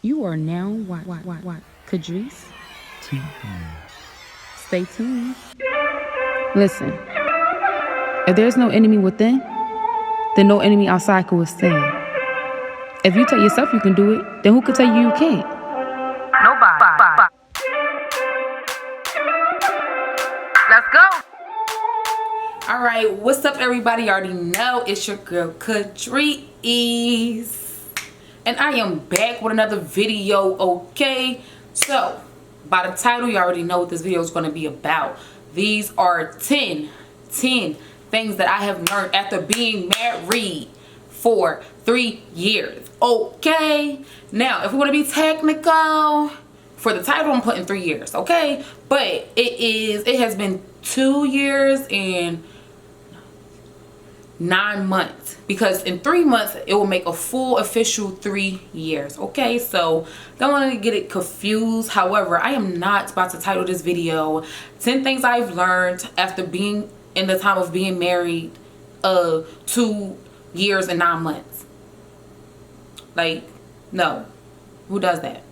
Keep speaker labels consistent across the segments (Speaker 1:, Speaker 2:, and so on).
Speaker 1: You are now what? Kadrice? Stay tuned. Listen, if there's no enemy within, then no enemy outside can withstand. If you tell yourself you can do it, then who could tell you you can't? Nobody. Let's go. All right, what's up, everybody? You already know it's your girl Kadrice, and I am back with another video. Okay, so by the title, you already know what this video is going to be about. These are 10 things that I have learned after being married for 3 years. Okay, now if we want to be technical, for the title I'm putting 3 years, okay, but it has been 2 years and 9 months, because in 3 months it will make a full official 3 years. Okay, so don't want to get it confused. However, I am not about to title this video 10 things I've learned after being in the time of being married 2 years and 9 months. Like, no, who does that?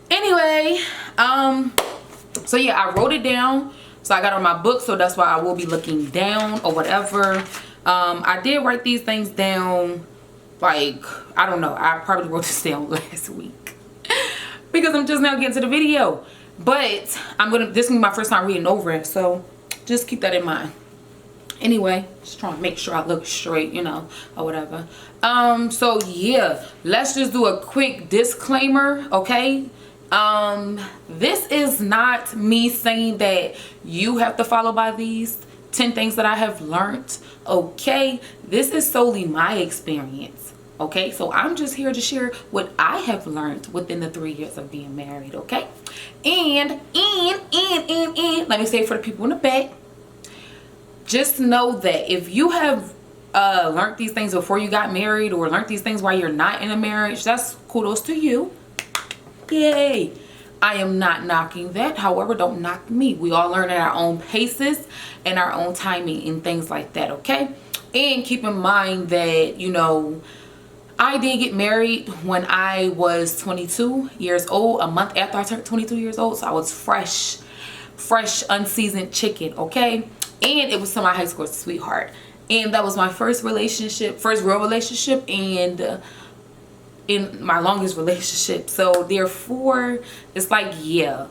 Speaker 1: Anyway, so yeah, I wrote it down, so I got it on my book, so that's why I will be looking down or whatever. I did write these things down, like, I don't know, I probably wrote this down last week because I'm just now getting to the video, but this is gonna be my first time reading over it, so just keep that in mind. Anyway, just trying to make sure I look straight, you know, or whatever. So yeah, let's just do a quick disclaimer, okay? This is not me saying that you have to follow by these 10 things that I have learned, okay? This is solely my experience, okay? So I'm just here to share what I have learned within the 3 years of being married, okay? And let me say it for the people in the back, just know that if you have learned these things before you got married, or learned these things while you're not in a marriage, that's kudos to you. Yay. I am not knocking that. However, don't knock me. We all learn at our own paces and our own timing and things like that, okay? And keep in mind that, you know, I did get married when I was 22 years old, a month after I turned 22 years old. So I was fresh, unseasoned chicken, okay? And it was to my high school sweetheart. And that was my first real relationship, and in my longest relationship. So therefore, it's like, yeah,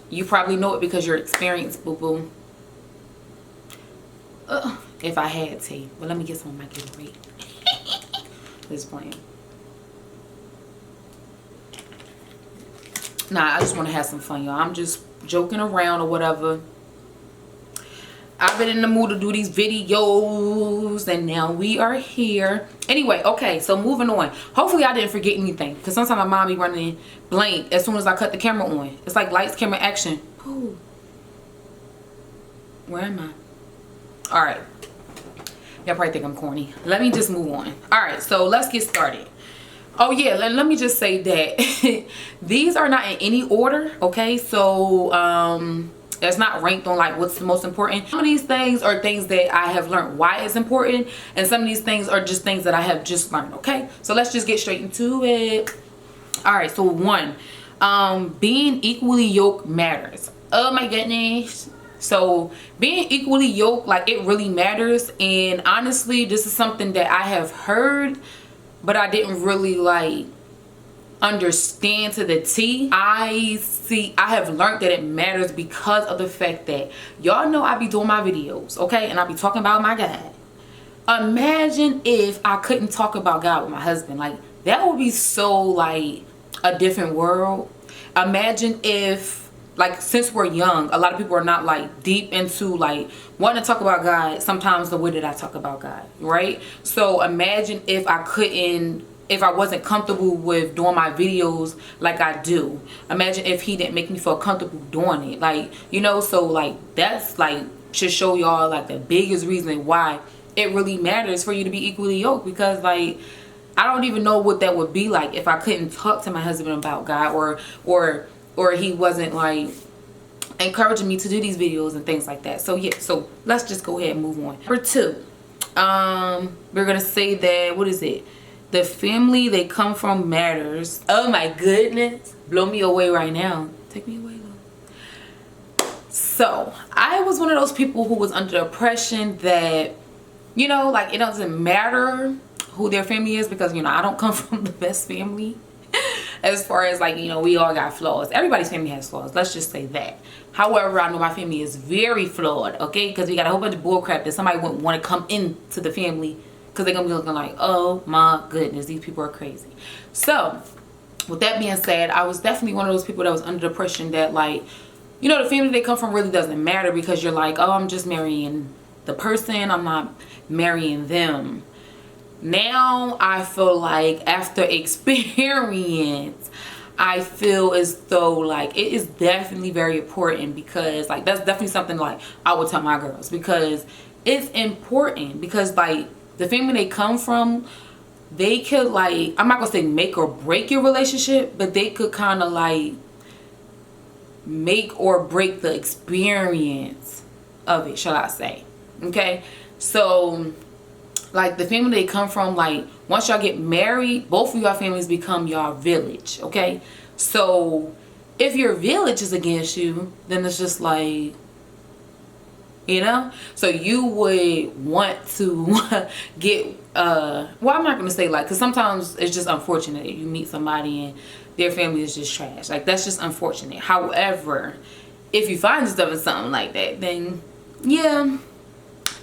Speaker 1: you probably know it because you're experienced, boo-boo. If I had tea. Well, let me get some of my Gatorade. This playing. Nah, I just want to have some fun, y'all. I'm just joking around or whatever. I've been in the mood to do these videos, and now we are here. Anyway, okay, so moving on. Hopefully I didn't forget anything, because sometimes my mom be running blank as soon as I cut the camera on. It's like lights, camera, action. Ooh. Where am I? All right. Y'all probably think I'm corny. Let me just move on. All right, so let's get started. Oh yeah, let me just say that these are not in any order, okay? So it's not ranked on like what's the most important. Some of these things are things that I have learned why it's important, and some of these things are just things that I have just learned, okay? So let's just get straight into it. All right, so 1, being equally yoked matters. Oh my goodness. So being equally yoked, like, it really matters. And honestly, this is something that I have heard, but I didn't really like understand to the T. I have learned that it matters because of the fact that y'all know I be doing my videos, okay, and I be talking about my God. Imagine if I couldn't talk about God with my husband. Like, that would be so like a different world. Imagine if, like, since we're young, a lot of people are not like deep into like wanting to talk about God sometimes the way that I talk about God, right? So imagine if I wasn't comfortable with doing my videos like I do. Imagine if he didn't make me feel comfortable doing it. Like, you know, so like that's like should show y'all like the biggest reason why it really matters for you to be equally yoked. Because like, I don't even know what that would be like if I couldn't talk to my husband about God, or he wasn't like encouraging me to do these videos and things like that. So yeah, so let's just go ahead and move on. Number 2, we're gonna say that, what is it? The family they come from matters. Oh my goodness. Blow me away right now. Take me away though. So I was one of those people who was under the impression that, you know, like, it doesn't matter who their family is, because, you know, I don't come from the best family. As far as, like, you know, we all got flaws. Everybody's family has flaws. Let's just say that. However, I know my family is very flawed, okay? Because we got a whole bunch of bullcrap that somebody wouldn't want to come into the family, because they're going to be looking like, oh my goodness, these people are crazy. So, with that being said, I was definitely one of those people that was under the impression that, like, you know, the family they come from really doesn't matter, because you're like, oh, I'm just marrying the person. I'm not marrying them. Now I feel like, after experience, I feel as though, like, it is definitely very important, because, like, that's definitely something, like, I would tell my girls, because it's important, because, like, the family they come from, they could, like, I'm not gonna say make or break your relationship, but they could kind of, like, make or break the experience of it, shall I say. Okay, so, like, the family they come from, like, once y'all get married, both of y'all families become y'all village. Okay, so if your village is against you, then it's just like, you know, so you would want to get well, I'm not gonna say, like, because sometimes it's just unfortunate that you meet somebody and their family is just trash. Like, that's just unfortunate. However, if you find yourself in something like that, then yeah,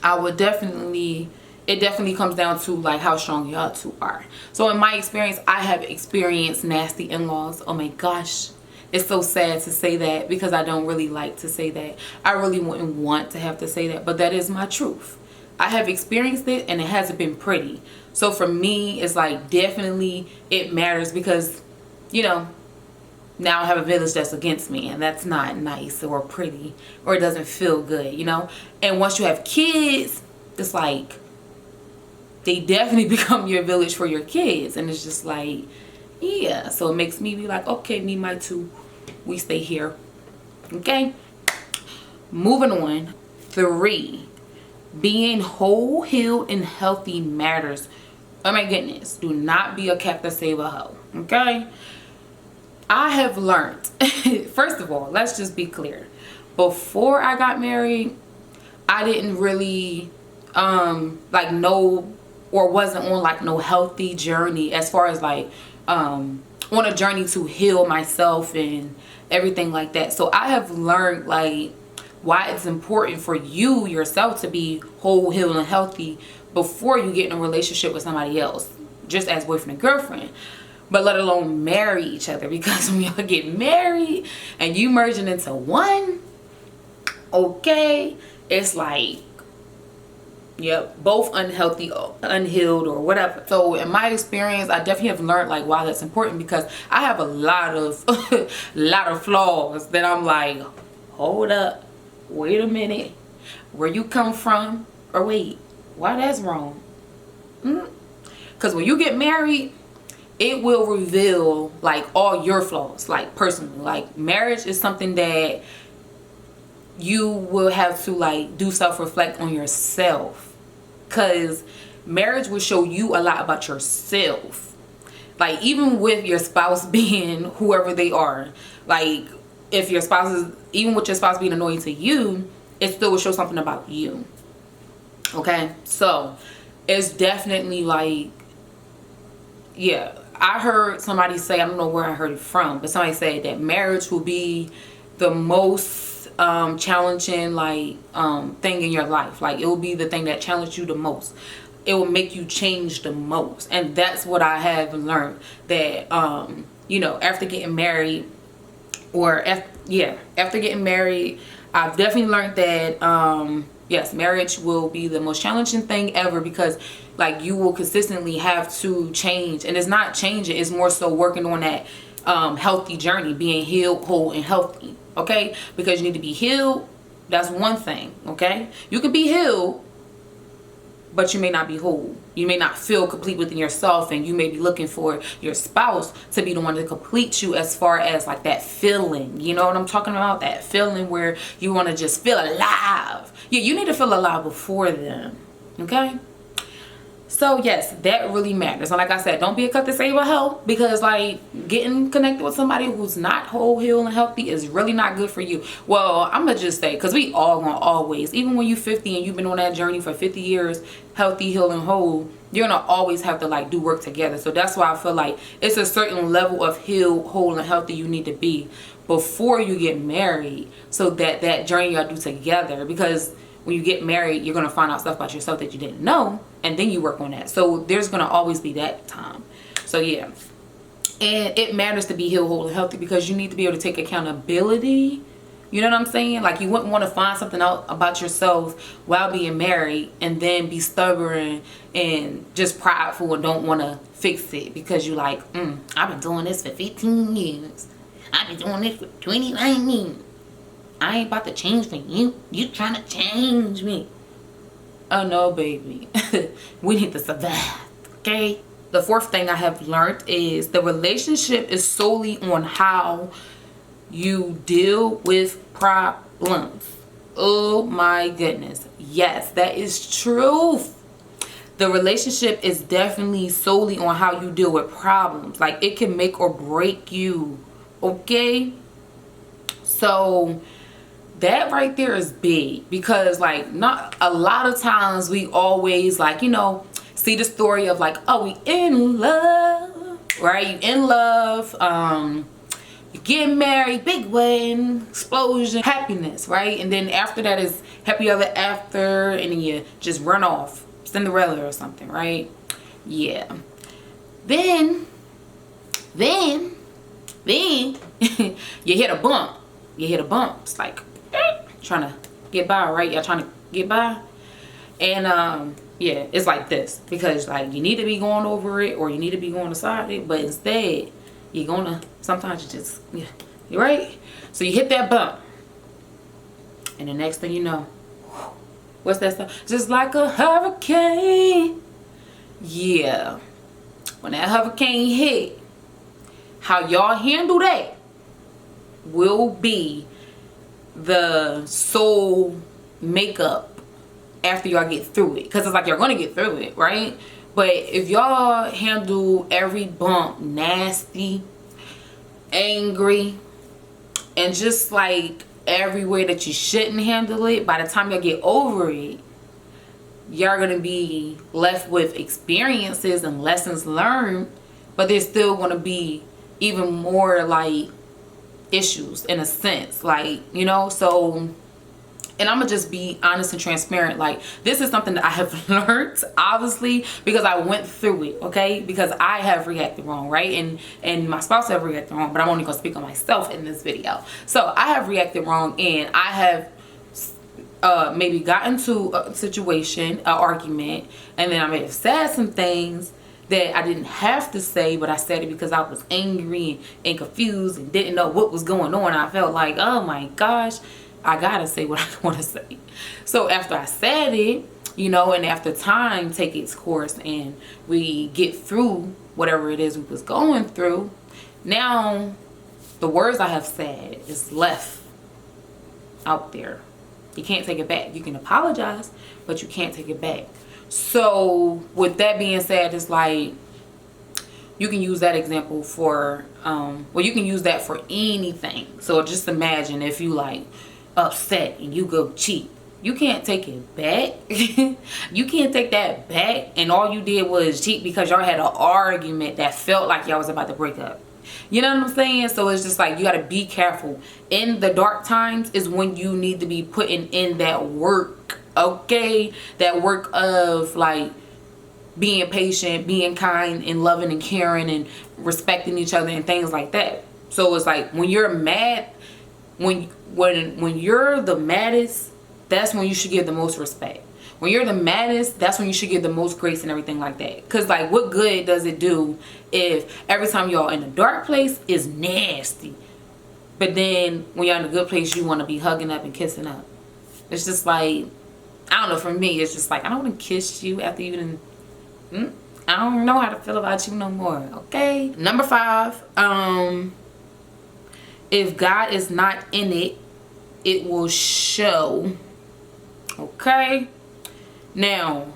Speaker 1: I would definitely, it definitely comes down to, like, how strong y'all two are. So in my experience, I have experienced nasty in-laws. Oh my gosh, it's so sad to say that, because I don't really like to say that. I really wouldn't want to have to say that, but that is my truth. I have experienced it, and it hasn't been pretty. So for me, it's like, definitely it matters, because, you know, now I have a village that's against me, and that's not nice or pretty, or it doesn't feel good, you know. And once you have kids, it's like, they definitely become your village for your kids, and it's just like, yeah. So it makes me be like, okay, me, my two, we stay here. Okay, moving on. 3, being whole, healed, and healthy matters. Oh my goodness, do not be a Captain Save a hoe. Okay, I have learned first of all, let's just be clear, before I got married, I didn't really like, know, or wasn't on, like, no healthy journey, as far as, like, on a journey to heal myself and everything like that. So I have learned, like, why it's important for you yourself to be whole, healed, and healthy before you get in a relationship with somebody else, just as boyfriend and girlfriend, but let alone marry each other. Because when y'all get married and you merging into one, okay, it's like, yep, both unhealthy, unhealed, or whatever. So in my experience, I definitely have learned, like, why that's important, because I have a lot of lot of flaws that I'm like, hold up, wait a minute, where you come from, or wait, why that's wrong. Because when you get married, it will reveal, like, all your flaws, like, personally. Like, marriage is something that you will have to, like, do self-reflect on yourself, because marriage will show you a lot about yourself. Like, even with your spouse being whoever they are, like, if your spouse is, even with your spouse being annoying to you, it still will show something about you. Okay, so it's definitely, like, yeah, I heard somebody say, I don't know where I heard it from, but somebody said that marriage will be the most challenging, like, thing in your life. Like, it will be the thing that challenges you the most. It will make you change the most. And that's what I have learned, that you know, after getting married, or after getting married, I've definitely learned that yes, marriage will be the most challenging thing ever, because, like, you will consistently have to change. And it's not changing, it's more so working on that healthy journey, being healed, whole, and healthy. Okay, because you need to be healed, that's one thing. Okay, you can be healed, but you may not be whole. You may not feel complete within yourself, and you may be looking for your spouse to be the one to complete you, as far as, like, that feeling. You know what I'm talking about? That feeling where you want to just feel alive. Yeah, you need to feel alive before them. Okay, So yes, that really matters. And like I said, don't be a cut to save a hoe, because like getting connected with somebody who's not whole, healed, and healthy is really not good for you. Well, I'm gonna just say, because we all gonna always, even when you're 50 and you've been on that journey for 50 years, healthy, healed, and whole, you're gonna always have to like do work together. So that's why I feel like it's a certain level of healed, whole, and healthy you need to be before you get married, so that that journey y'all do together. Because when you get married, you're gonna find out stuff about yourself that you didn't know, and then you work on that. So there's gonna always be that time. So yeah, and it matters to be healed, whole, and healthy, because you need to be able to take accountability. You know what I'm saying? Like, you wouldn't want to find something out about yourself while being married and then be stubborn and just prideful and don't want to fix it, because you like, I've been doing this for 15 years. I've been doing this for 29 years. I ain't about to change for you. You trying to change me. Oh no, baby. We need to survive, okay? The fourth thing I have learned is the relationship is solely on how you deal with problems. Oh my goodness. Yes, that is truth. The relationship is definitely solely on how you deal with problems. Like, it can make or break you, okay? So that right there is big, because like, not a lot of times we always like, you know, see the story of like, oh, we in love, right? You in love, you get married, big wedding, explosion, happiness, right? And then after that is happy ever after, and then you just run off, Cinderella or something, right? Yeah. Then you hit a bump. It's like trying to get by, right? Y'all trying to get by. And yeah, it's like this, because like you need to be going over it, or you need to be going aside it, but instead you're gonna, sometimes you just, yeah, you're right. So you hit that bump, and the next thing you know, what's that stuff? Just like a hurricane. Yeah, when that hurricane hit, how y'all handle that will be the soul makeup after y'all get through it, because it's like you're gonna get through it, right? But if y'all handle every bump nasty, angry, and just like every way that you shouldn't handle it, by the time y'all get over it, y'all gonna be left with experiences and lessons learned, but there's still gonna be even more like issues in a sense, like, you know. So, and I'm gonna just be honest and transparent, like, this is something that I have learned, obviously, because I went through it, okay? Because I have reacted wrong, right? And my spouse have reacted wrong, but I'm only gonna speak on myself in this video. So I have reacted wrong, and I have maybe got into a situation, an argument, and then I may have said some things that I didn't have to say, but I said it because I was angry and confused and didn't know what was going on. I felt like, oh my gosh, I gotta say what I want to say. So after I said it, you know, and after time take its course and we get through whatever it is we was going through, now the words I have said is left out there. You can't take it back. You can apologize, but you can't take it back. So with that being said, it's like, you can use that example for well, you can use that for anything. So just imagine if you like upset and you go cheat, you can't take it back. You can't take that back, and all you did was cheat because y'all had an argument that felt like y'all was about to break up. You know what I'm saying? So it's just like, you got to be careful. In the dark times is when you need to be putting in that work, okay? That work of like being patient, being kind, and loving and caring and respecting each other and things like that. So it's like, when you're mad, when you're the maddest, that's when you should give the most respect. When you're the maddest, that's when you should give the most grace and everything like that. Because like, what good does it do if every time y'all in a dark place is nasty, but then when y'all in a good place, you want to be hugging up and kissing up? It's just like, I don't know, for me, it's just like, I don't want to kiss you after you done, I don't know how to feel about you no more, okay? Number 5, if God is not in it, it will show, okay? Now,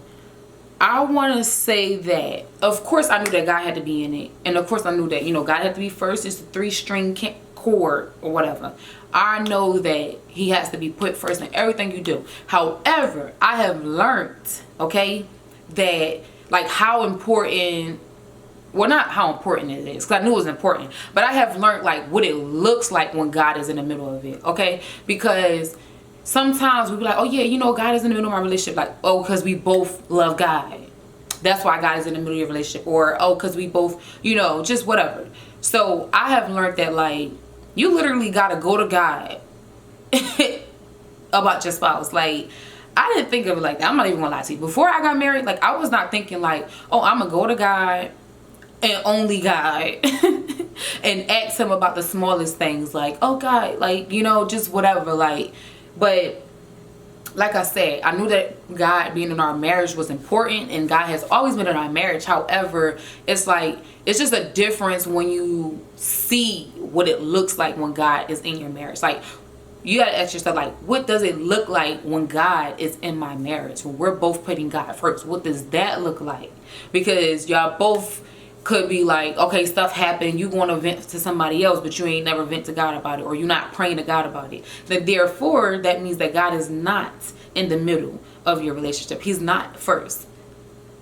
Speaker 1: I want to say that, of course, I knew that God had to be in it. And of course, I knew that, you know, God had to be first. It's a 3-string chord or whatever. I know that he has to be put first in everything you do. However, I have learned, okay, that like how important, well, not how important it is, because I knew it was important, but I have learned like what it looks like when God is in the middle of it, okay? Because sometimes we be like, oh yeah, you know, God is in the middle of my relationship. Like, oh, because we both love God. That's why God is in the middle of your relationship. Or, oh, because we both, you know, just whatever. So I have learned that, like, you literally got to go to God about your spouse. Like, I didn't think of it like that. I'm not even going to lie to you. Before I got married, like, I was not thinking like, oh, I'm going to go to God and only God and ask him about the smallest things. Like, oh, God, like, you know, just whatever. Like, but like I said, I knew that God being in our marriage was important, and God has always been in our marriage. However, it's like, it's just a difference when you see what it looks like when God is in your marriage. Like, you gotta ask yourself, like, what does it look like when God is in my marriage? When we're both putting God first, what does that look like? Because y'all both could be like, okay, stuff happened, you want to vent to somebody else, but you ain't never vent to God about it, or you're not praying to God about it. Then therefore, that means that God is not in the middle of your relationship. He's not first.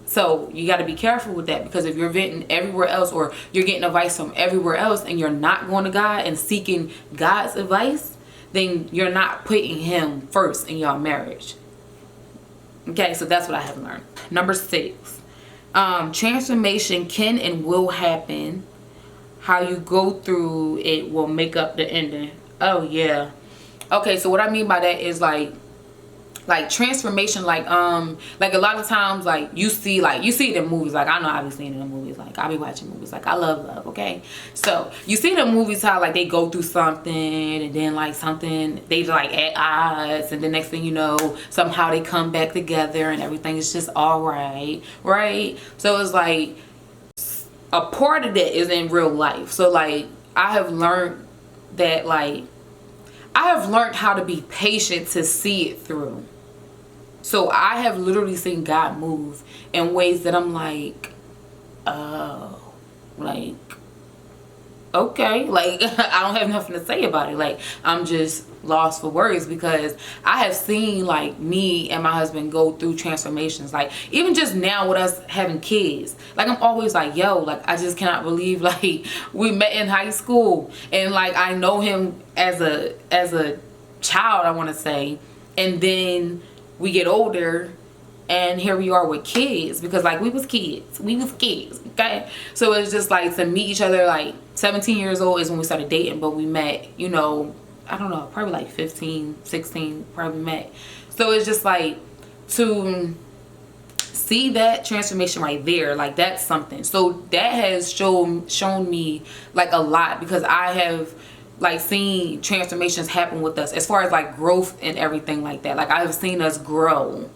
Speaker 1: So you got to be careful with that, because if you're venting everywhere else, or you're getting advice from everywhere else, and you're not going to God and seeking God's advice, then you're not putting him first in your marriage. Okay, so that's what I have learned. Number 6. Transformation can and will happen. How you go through it will make up the ending. Oh yeah. Okay, so what I mean by that is like transformation, like a lot of times, like you see it in movies. Like, I know I've been seeing it in movies. Like, I be watching movies. Like, I love, okay? So you see the movies how like they go through something, and then like something, they like at odds, and the next thing you know, somehow they come back together and everything is just all right, right? So it's like a part of that is in real life. So like I have learned that, like, I have learned how to be patient to see it through. So I have literally seen God move in ways that I'm like, oh, like, okay, like I don't have nothing to say about it. Like, I'm just lost for words, because I have seen like me and my husband go through transformations. Like, even just now with us having kids, like, I'm always like, yo, like, I just cannot believe like we met in high school, and like I know him as a child, I want to say, and then we get older and here we are with kids, because like we was kids, okay? So it's just like, to meet each other, like 17 years old is when we started dating, but we met, you know, I don't know, probably like 15, 16, probably met. So it's just like, to see that transformation right there, like, that's something. So that has shown me like a lot, because I have like seen transformations happen with us as far as like growth and everything like that. Like, I have seen us grow,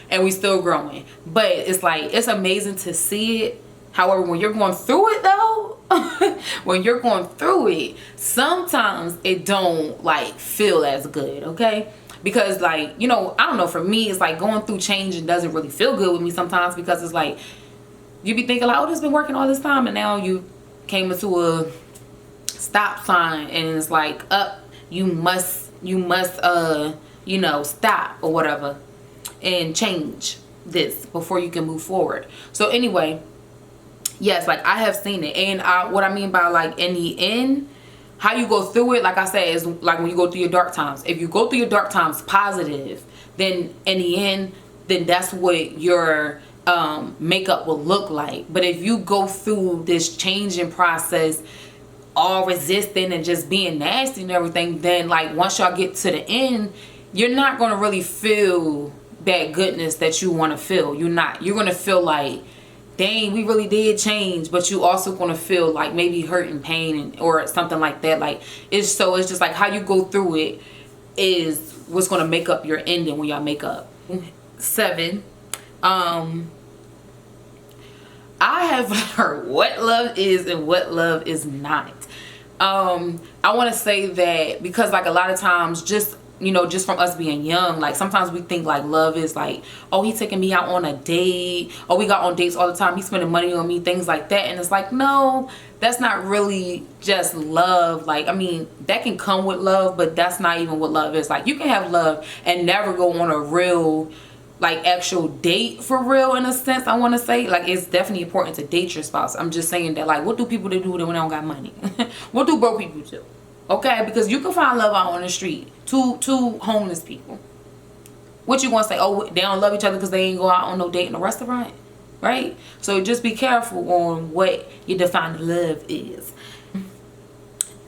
Speaker 1: and we still growing. But it's like, it's amazing to see it. However, when you're going through it though, when you're going through it, sometimes it don't like feel as good, okay? Because like, you know, I don't know, for me, it's like going through change and doesn't really feel good with me sometimes, because it's like, you be thinking like, oh, this been working all this time, and now you came into a stop sign, and it's like, up, you must you know, stop or whatever and change this before you can move forward. So anyway, yes, like, I have seen it. And what I mean by like in the end, how you go through it, like I said, is like when you go through your dark times. If you go through your dark times positive, then in the end, then that's what your makeup will look like. But if you go through this changing process all resisting and just being nasty and everything, then like once y'all get to the end, you're not going to really feel that goodness that you want to feel. You're going to feel like, dang, we really did change, but you also going to feel like maybe hurt and pain or something like that. Like, it's just like how you go through it is what's going to make up your ending when y'all make up. 7, I have learned what love is and what love is not. I want to say that because like a lot of times, just you know, just from us being young, like sometimes we think like love is like, oh, he's taking me out on a date, oh, we got on dates all the time, he's spending money on me, things like that. And it's like, no, that's not really just love. Like, I mean, that can come with love, but that's not even what love is. Like, you can have love and never go on a real, like, actual date for real, in a sense. I want to say, like, it's definitely important to date your spouse. I'm just saying that, like, what do people do when they don't got money? What do broke people do? Okay, because you can find love out on the street. Two homeless people. What you gonna say? Oh, they don't love each other because they ain't go out on no date in a restaurant, right? So just be careful on what you define love is.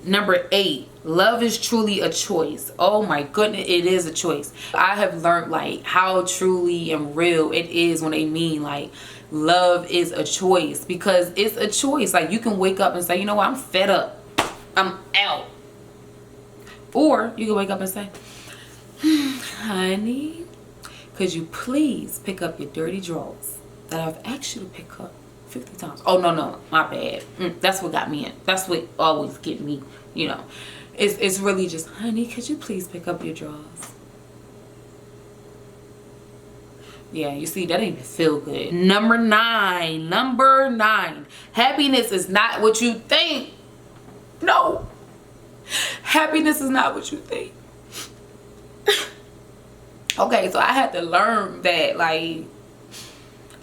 Speaker 1: Number 8, love is truly a choice. Oh my goodness, it is a choice. I have learned like how truly and real it is when they mean like love is a choice, because it's a choice. Like, you can wake up and say, you know what, I'm fed up, I'm out. Or you can wake up and say, honey, could you please pick up your dirty drawers that I've asked you to pick up 50 times? Oh, no, my bad. That's what got me in. That's what always get me, you know. It's really just, honey, could you please pick up your drawers? Yeah, you see, that didn't even feel good. Number 9. Happiness is not what you think. No. Happiness is not what you think. Okay, so I had to learn that, like,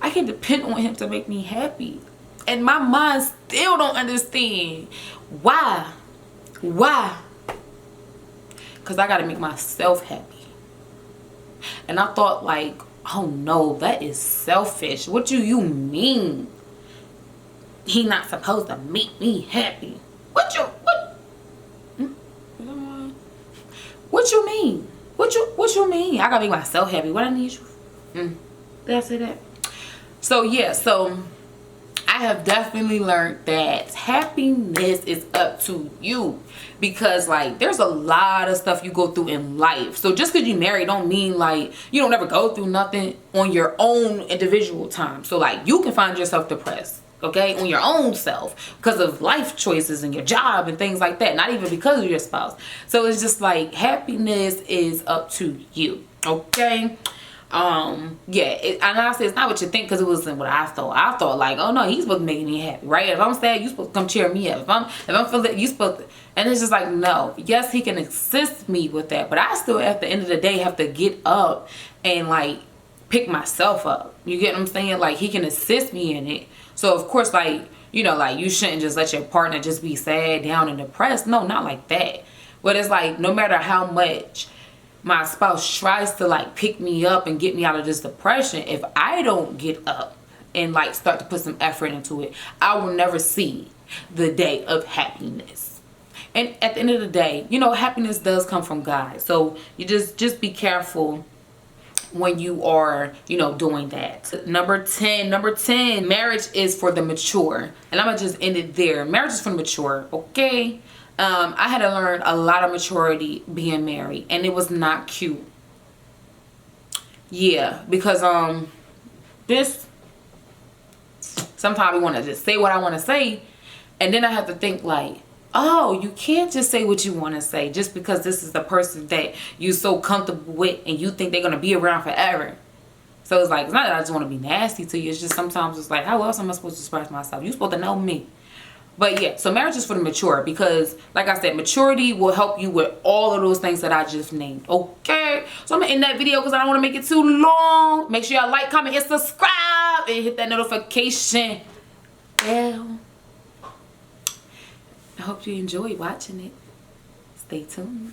Speaker 1: I can depend on him to make me happy. And my mind still don't understand. Why? Because I got to make myself happy. And I thought, like, oh no, that is selfish. What do you mean? He not supposed to make me happy. What you mean? What you mean? I gotta make myself happy. What I need you? Did I say that? So yeah, so I have definitely learned that happiness is up to you, because like there's a lot of stuff you go through in life. So just because you married don't mean like you don't ever go through nothing on your own individual time. So like you can find yourself depressed, okay, on your own self because of life choices and your job and things like that, not even because of your spouse. So it's just like happiness is up to you, okay? Yeah, and I say it's not what you think, because it wasn't what I thought. I thought like, oh no, he's supposed to make me happy, right? If I'm sad, you supposed to come cheer me up. If I'm feeling, you supposed to, and it's just like, no. Yes, he can assist me with that, but I still at the end of the day have to get up and like pick myself up. You get what I'm saying? Like, he can assist me in it. So of course, like, you know, like you shouldn't just let your partner just be sad, down, and depressed. No, not like that. But it's like, no matter how much my spouse tries to like pick me up and get me out of this depression, if I don't get up and like start to put some effort into it, I will never see the day of happiness. And at the end of the day, you know, happiness does come from God. So you just be careful when you are, you know, doing that. Number 10, marriage is for the mature. And I'm gonna just end it there. Marriage is for the mature, okay? I had to learn a lot of maturity being married, and it was not cute. Yeah, because this, sometimes I want to just say what I want to say, and then I have to think like, oh, you can't just say what you want to say just because this is the person that you're so comfortable with and you think they're gonna be around forever. So it's like, it's not that I just want to be nasty to you, it's just sometimes it's like, how else am I supposed to express myself? You're supposed to know me. But yeah, so marriage is for the mature, because like I said, maturity will help you with all of those things that I just named, okay? So I'm gonna end that video because I don't want to make it too long. Make sure y'all like, comment, and subscribe, and hit that notification bell. I hope you enjoyed watching it. Stay tuned.